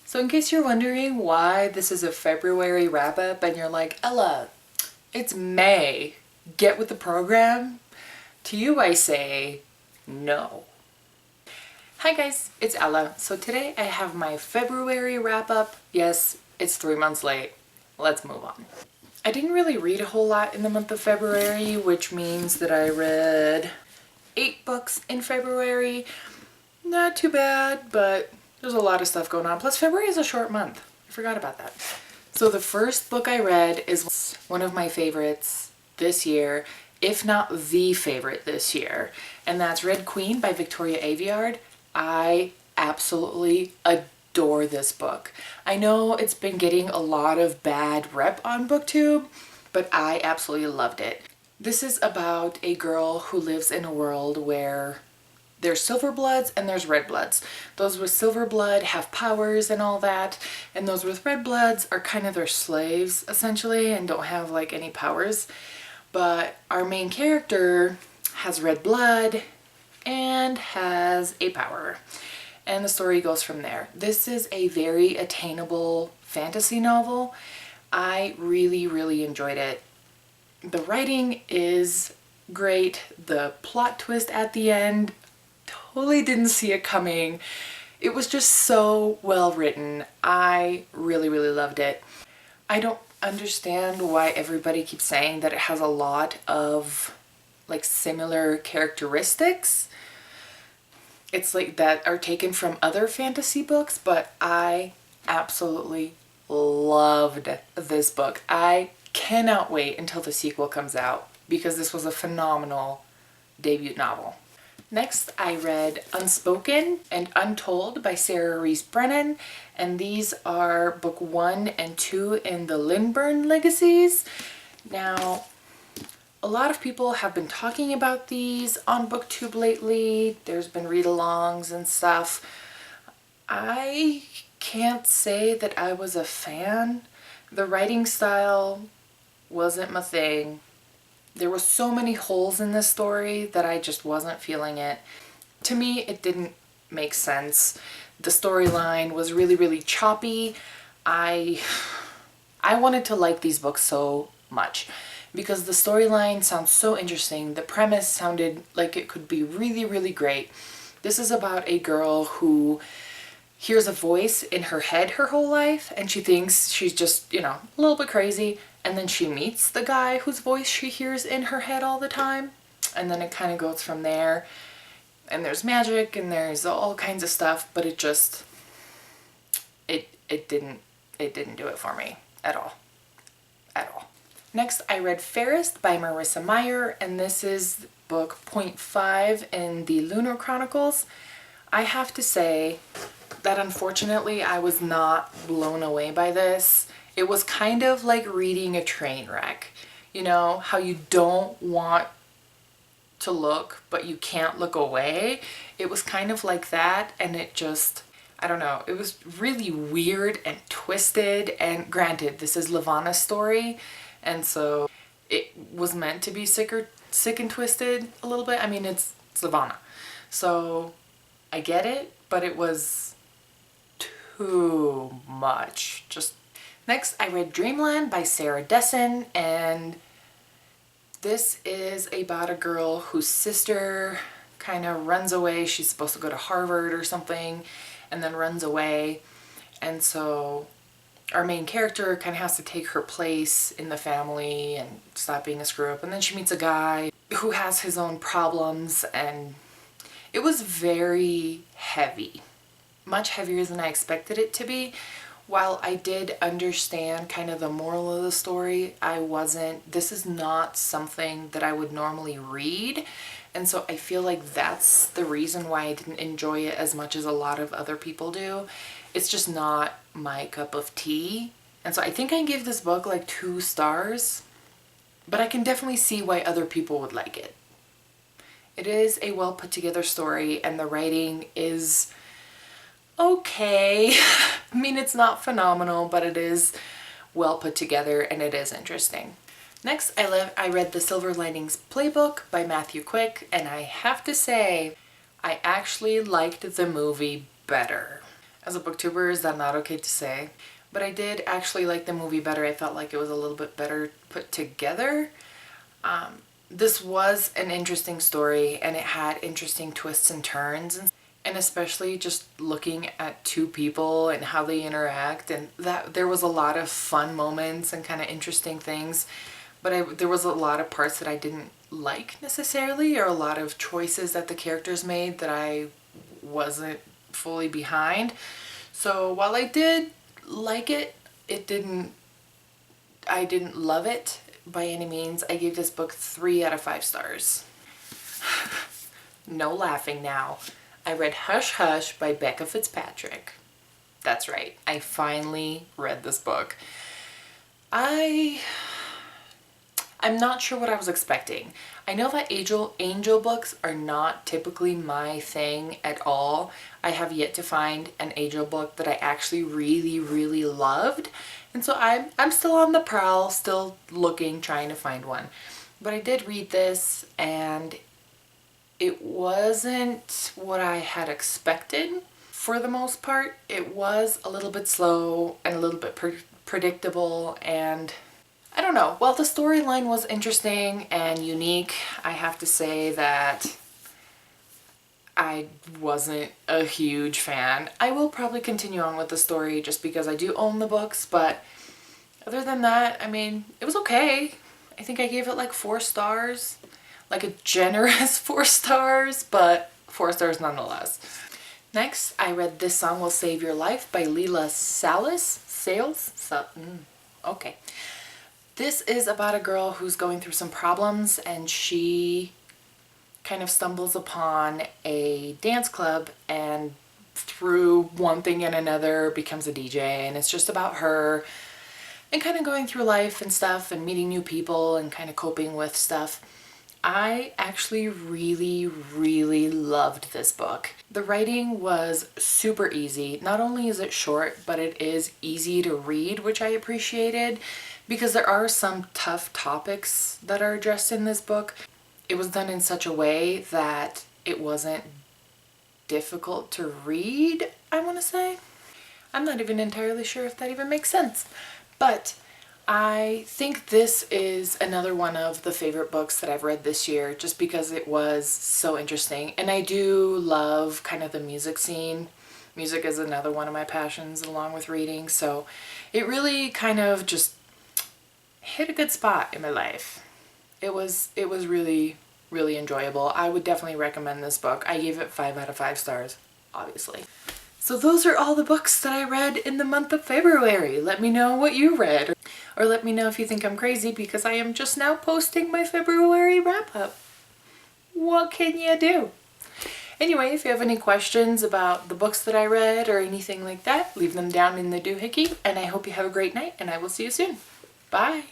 So in case you're wondering why this is a February wrap-up and you're like, Ella, it's May, get with the program, to you I say, no. Hi guys, it's Ella. So today I have my February wrap-up. Yes, it's 3 months late. Let's move on. I didn't really read a whole lot in the month of February, which means that I read 8 books in February. Not too bad, but there's a lot of stuff going on. Plus, February is a short month. I forgot about that. So the first book I read is one of my favorites this year, if not the favorite this year, and that's Red Queen by Victoria Aveyard. I absolutely adore this book. I know it's been getting a lot of bad rep on BookTube, but I absolutely loved it. This is about a girl who lives in a world where there's silver bloods and there's red bloods. Those with silver blood have powers and all that, and those with red bloods are kind of their slaves essentially and don't have like any powers. But our main character has red blood and has a power, and the story goes from there. This is a very attainable fantasy novel. I really enjoyed it. The writing is great. The plot twist at the end, totally didn't see it coming. It was just so well written. I really loved it. I don't understand why everybody keeps saying that it has a lot of like similar characteristics. It's like that are taken from other fantasy books, but I absolutely loved this book. I cannot wait until the sequel comes out because this was a phenomenal debut novel. Next, I read Unspoken and Untold by Sarah Reese Brennan, and these are book 1 and 2 in the Lindburn Legacies. Now, a lot of people have been talking about these on BookTube lately. There's been read-alongs and stuff. I can't say that I was a fan. The writing style wasn't my thing. There were so many holes in this story that I just wasn't feeling it. To me, it didn't make sense. The storyline was really choppy. I wanted to like these books so much because the storyline sounds so interesting. The premise sounded like it could be really great. This is about a girl who hears a voice in her head her whole life, and she thinks she's just, you know, a little bit crazy. And then she meets the guy whose voice she hears in her head all the time. And then it kind of goes from there. And there's magic and there's all kinds of stuff, but it just, it didn't do it for me at all. Next, I read Fairest by Marissa Meyer, and this is book 0.5 in the Lunar Chronicles. I have to say that unfortunately I was not blown away by this. It was kind of like reading a train wreck. You know, how you don't want to look, but you can't look away. It was kind of like that, and it just, I don't know, it was really weird and twisted. And granted, this is Levana's story, and so it was meant to be sick and twisted a little bit. I mean, it's Levana, so I get it, but it was too much. Next, I read Dreamland by Sarah Dessen, and this is about a girl whose sister kind of runs away. She's supposed to go to Harvard or something, and then runs away. And so our main character kind of has to take her place in the family and stop being a screw-up. And then she meets a guy who has his own problems, and it was very heavy. Much heavier than I expected it to be. While I did understand kind of the moral of the story, this is not something that I would normally read. And so I feel like that's the reason why I didn't enjoy it as much as a lot of other people do. It's just not my cup of tea. And so I think I give this book like 2 stars, but I can definitely see why other people would like it. It is a well put together story, and the writing is okay. I mean, it's not phenomenal, but it is well put together and it is interesting. Next, I read The Silver Linings Playbook by Matthew Quick, and I have to say, I actually liked the movie better. As a booktuber, is that not okay to say? But I did actually like the movie better. I felt like it was a little bit better put together. This was an interesting story, and it had interesting twists and turns, and especially just looking at two people and how they interact, and that there was a lot of fun moments and kind of interesting things, but there was a lot of parts that I didn't like necessarily, or a lot of choices that the characters made that I wasn't fully behind. So while I did like it, I didn't love it by any means. I gave this book 3 out of 5 stars. No laughing now. I read Hush Hush by Becca Fitzpatrick. That's right, I finally read this book. I'm not sure what I was expecting. I know that angel books are not typically my thing at all. I have yet to find an angel book that I actually really, really loved. And so I'm still on the prowl, still looking, trying to find one. But I did read this, and it wasn't what I had expected for the most part. It was a little bit slow and a little bit predictable, and I don't know. While the storyline was interesting and unique, I have to say that I wasn't a huge fan. I will probably continue on with the story just because I do own the books, but other than that, I mean, it was okay. I think I gave it like 4 stars, like a generous 4 stars, but 4 stars nonetheless. Next, I read This Song Will Save Your Life by Leila Sales. Okay. This is about a girl who's going through some problems, and she kind of stumbles upon a dance club, and through one thing and another becomes a DJ, and it's just about her and kind of going through life and stuff and meeting new people and kind of coping with stuff. I actually really, really loved this book. The writing was super easy. Not only is it short, but it is easy to read, which I appreciated, because there are some tough topics that are addressed in this book. It was done in such a way that it wasn't difficult to read, I want to say. I'm not even entirely sure if that even makes sense. But I think this is another one of the favorite books that I've read this year, just because it was so interesting. And I do love kind of the music scene. Music is another one of my passions along with reading. So it really kind of just hit a good spot in my life. It was really, really enjoyable. I would definitely recommend this book. I gave it 5 out of 5 stars, obviously. So those are all the books that I read in the month of February. Let me know what you read, or let me know if you think I'm crazy because I am just now posting my February wrap-up. What can you do? Anyway, if you have any questions about the books that I read or anything like that, leave them down in the doohickey, and I hope you have a great night, and I will see you soon. Bye!